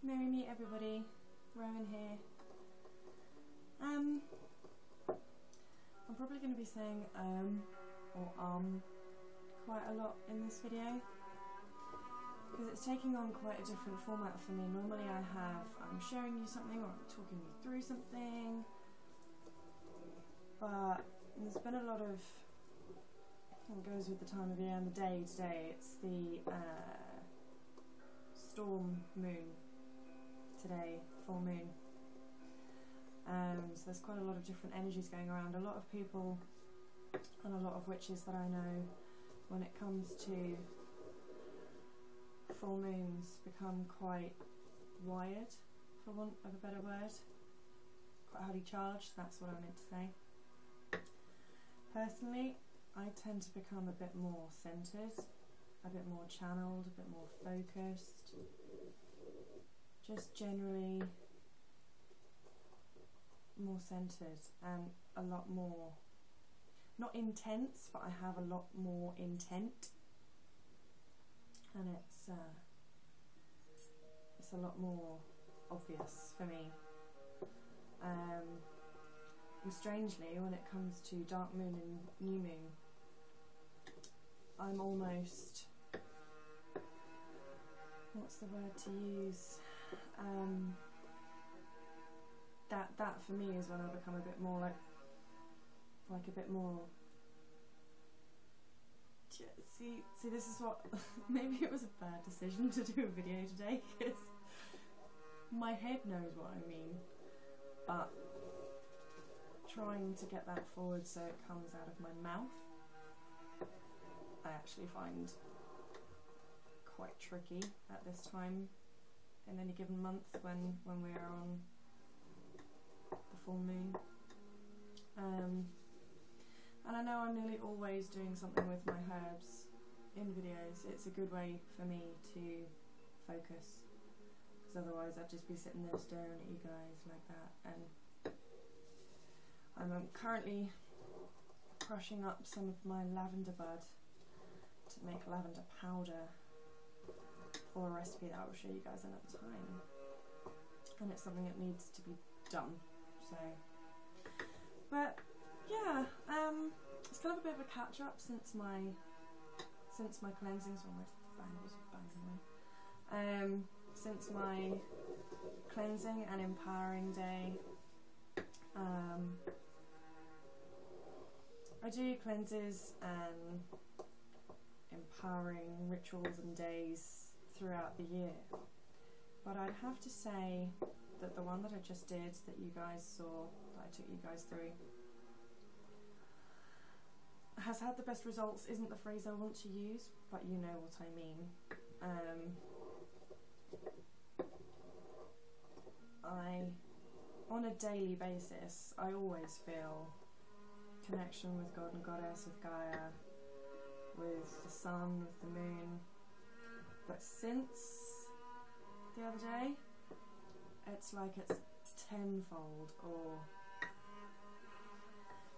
Merry meet everybody, Rowan here. I'm probably going to be saying or quite a lot in this video because it's taking on quite a different format for me. Normally I'm showing you something or I'm talking you through something, but there's been a lot of, it goes with the time of year and the day today. It's the storm moon today, full moon. So there's quite a lot of different energies going around. A lot of people and a lot of witches that I know, when it comes to full moons, become quite wired, for want of a better word. Quite highly charged, that's what I meant to say. Personally, I tend to become a bit more centred, a bit more channelled, a bit more focused. Just generally more centred and a lot more, not intense, but I have a lot more intent, and it's a lot more obvious for me. And strangely, when it comes to dark moon and new moon, I'm almost, what's the word to use? That for me is when I become a bit more like a bit more. See, this is what, maybe it was a bad decision to do a video today because my head knows what I mean, but trying to get that forward so it comes out of my mouth, I actually find quite tricky at this time in any given month when we are on the full moon. And I know I'm nearly always doing something with my herbs in videos. It's a good way for me to focus, because otherwise I'd just be sitting there staring at you guys like that. And I'm currently crushing up some of my lavender bud to make lavender powder for a recipe that I will show you guys another time, and it's something that needs to be done. So, but yeah, it's kind of a bit of a catch up since my cleansing. So my bangles are banging away. Since my cleansing and empowering day. I do cleanses and empowering rituals and days throughout the year, but I'd have to say that the one that I just did, that you guys saw, that I took you guys through, has had the best results. Isn't the phrase I want to use, but you know what I mean. On a daily basis, I always feel connection with God and Goddess, with Gaia, with the sun, with the moon. But since the other day, it's like it's tenfold,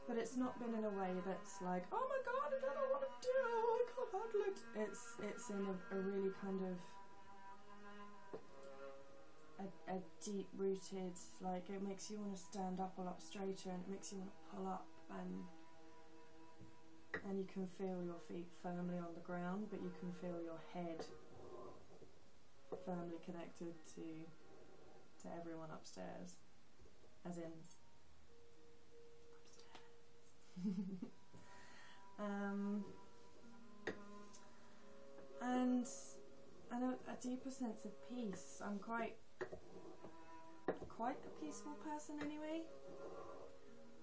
but it's not been in a way that's like, oh my god, I don't know what to do, I can't handle it. It's in a really kind of a deep-rooted, like, it makes you want to stand up a lot straighter, and it makes you want to pull up, and you can feel your feet firmly on the ground, but you can feel your head firmly connected to everyone upstairs, as in upstairs. And a deeper sense of peace. I'm quite a peaceful person anyway,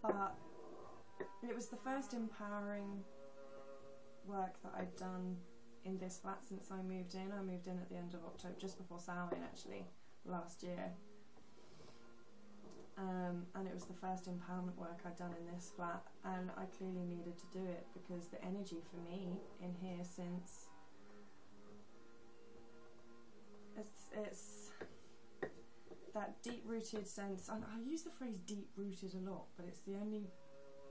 but it was the first empowering work that I'd done in this flat since I moved in. I moved in at the end of October, just before Samhain actually, last year. And it was the first empowerment work I'd done in this flat, and I clearly needed to do it because the energy for me in here, since it's that deep-rooted sense. I use the phrase deep-rooted a lot, but it's the only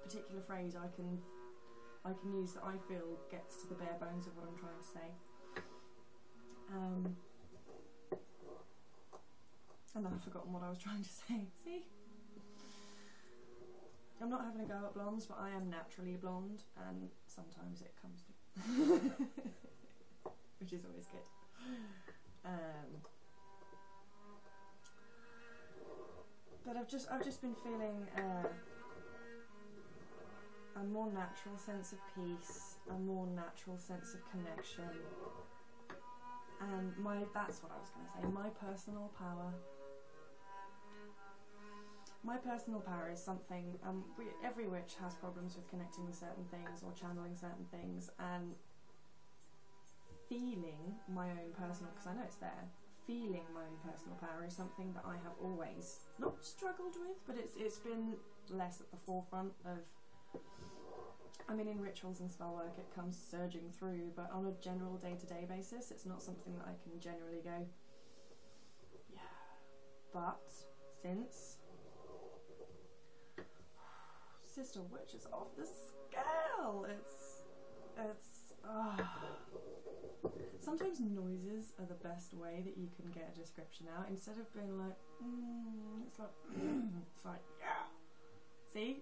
particular phrase I can use that I feel gets to the bare bones of what I'm trying to say. And then I've forgotten what I was trying to say. See? I'm not having a go at blondes, but I am naturally blonde, and sometimes it comes through. Which is always good. But I've just been feeling a more natural sense of peace, a more natural sense of connection, and that's what I was going to say, my personal power. My personal power is something, every witch has problems with connecting with certain things or channeling certain things, and feeling my own personal, because I know it's there, feeling my own personal power is something that I have always not struggled with, but it's been less at the forefront of, I mean, in rituals and spell work it comes surging through, but on a general day-to-day basis it's not something that I can generally go, yeah. But since Sister Witch is off the scale, it's sometimes noises are the best way that you can get a description out, instead of being like, it's like, yeah, see?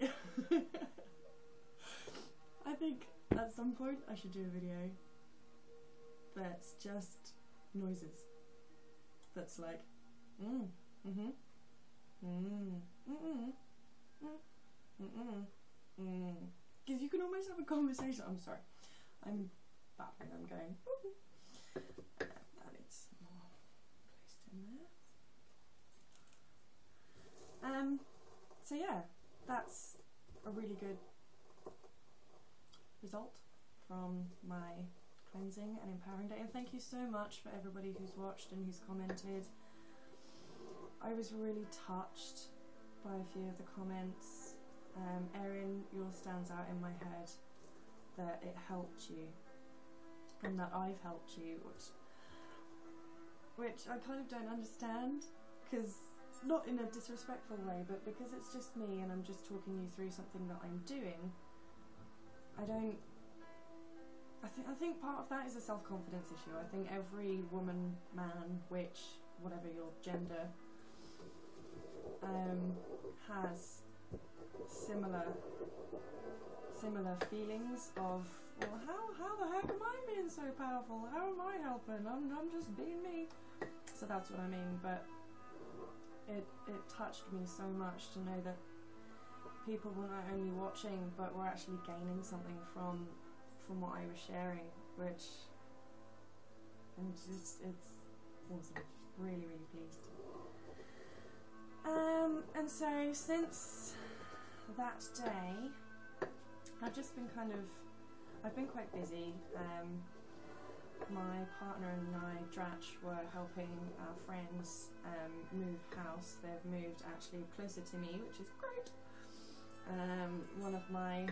I think at some point I should do a video that's just noises, that's like, because you can almost have a conversation. I'm sorry, I'm babbling, I'm going, that needs more placed in there. So yeah, that's a really good result from my cleansing and empowering day, and thank you so much for everybody who's watched and who's commented. I was really touched by a few of the comments. Erin, yours stands out in my head, that it helped you and that I've helped you, which I kind of don't understand, because not in a disrespectful way, but because it's just me and I'm just talking you through something that I'm doing. I think part of that is a self-confidence issue. I think every woman, man, witch, whatever your gender, has similar feelings of, well, how the heck am I being so powerful? How am I helping? I'm just being me. So that's what I mean, but it touched me so much to know that people were not only watching, but were actually gaining something from what I was sharing, which, and it's awesome. Really, really pleased. And so since that day, I've just been I've been quite busy. My partner and I, Dratch, were helping our friends move house. They've moved actually closer to me, which is great. One of my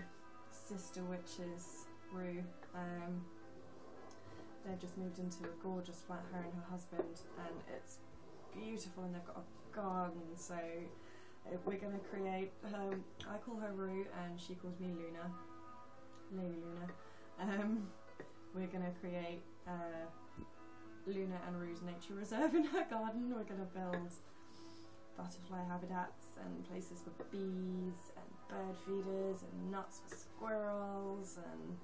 sister witches, Rue, they've just moved into a gorgeous flat, her and her husband, and it's beautiful, and they've got a garden, so we're going to create, I call her Rue and she calls me Luna, Lady Luna. We're going to create Luna and Rue's nature reserve in her garden. We're going to build butterfly habitats and places for bees and bird feeders and nuts for squirrels and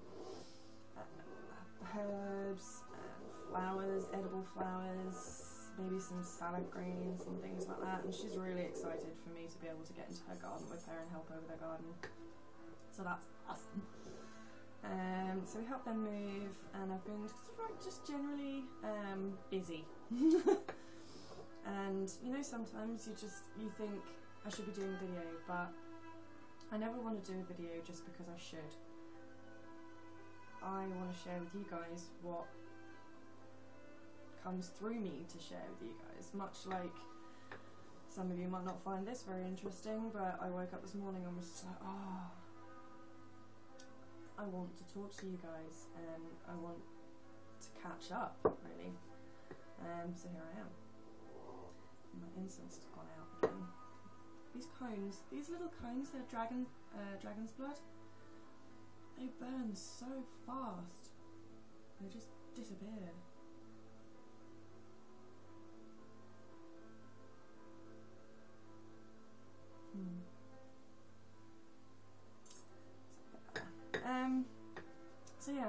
herbs and flowers, edible flowers, maybe some salad greens and things like that. And she's really excited for me to be able to get into her garden with her and help over their garden. So that's awesome. So we helped them move, and I've been just generally busy. And you know, sometimes you think I should be doing a video, but I never want to do a video just because I should. I want to share with you guys what comes through me to share with you guys, much like some of you might not find this very interesting, but I woke up this morning and was just like, oh, I want to talk to you guys, and I want to catch up, really. So here I am. My incense has gone out again. These cones, these little cones, they're dragon's blood. They burn so fast. They just disappear.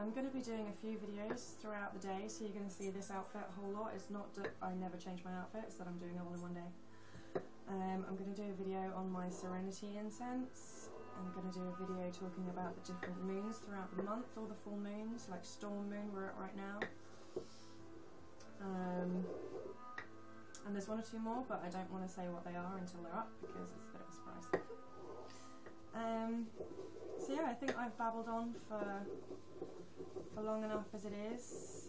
I'm going to be doing a few videos throughout the day, so you're going to see this outfit a whole lot. It's not that I never change my outfits, that I'm doing it all in one day. I'm going to do a video on my Serenity incense. I'm going to do a video talking about the different moons throughout the month, all the full moons, like Storm Moon we're at right now. And there's one or two more, but I don't want to say what they are until they're up, because it's a bit of a surprise. So yeah, I think I've babbled on for long enough as it is.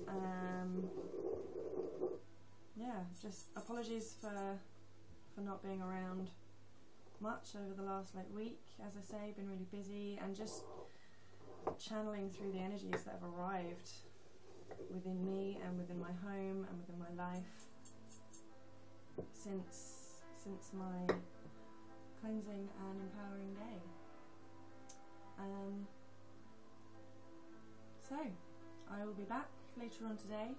Yeah, just apologies for not being around much over the last week. As I say, been really busy and just channeling through the energies that have arrived within me and within my home and within my life since my cleansing and empowering day. So I will be back later on today.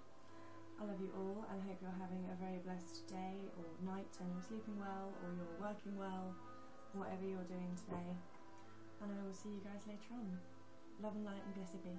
I love you all and hope you're having a very blessed day or night and you're sleeping well or you're working well, whatever you're doing today. And I will see you guys later on. Love and light and blessed be.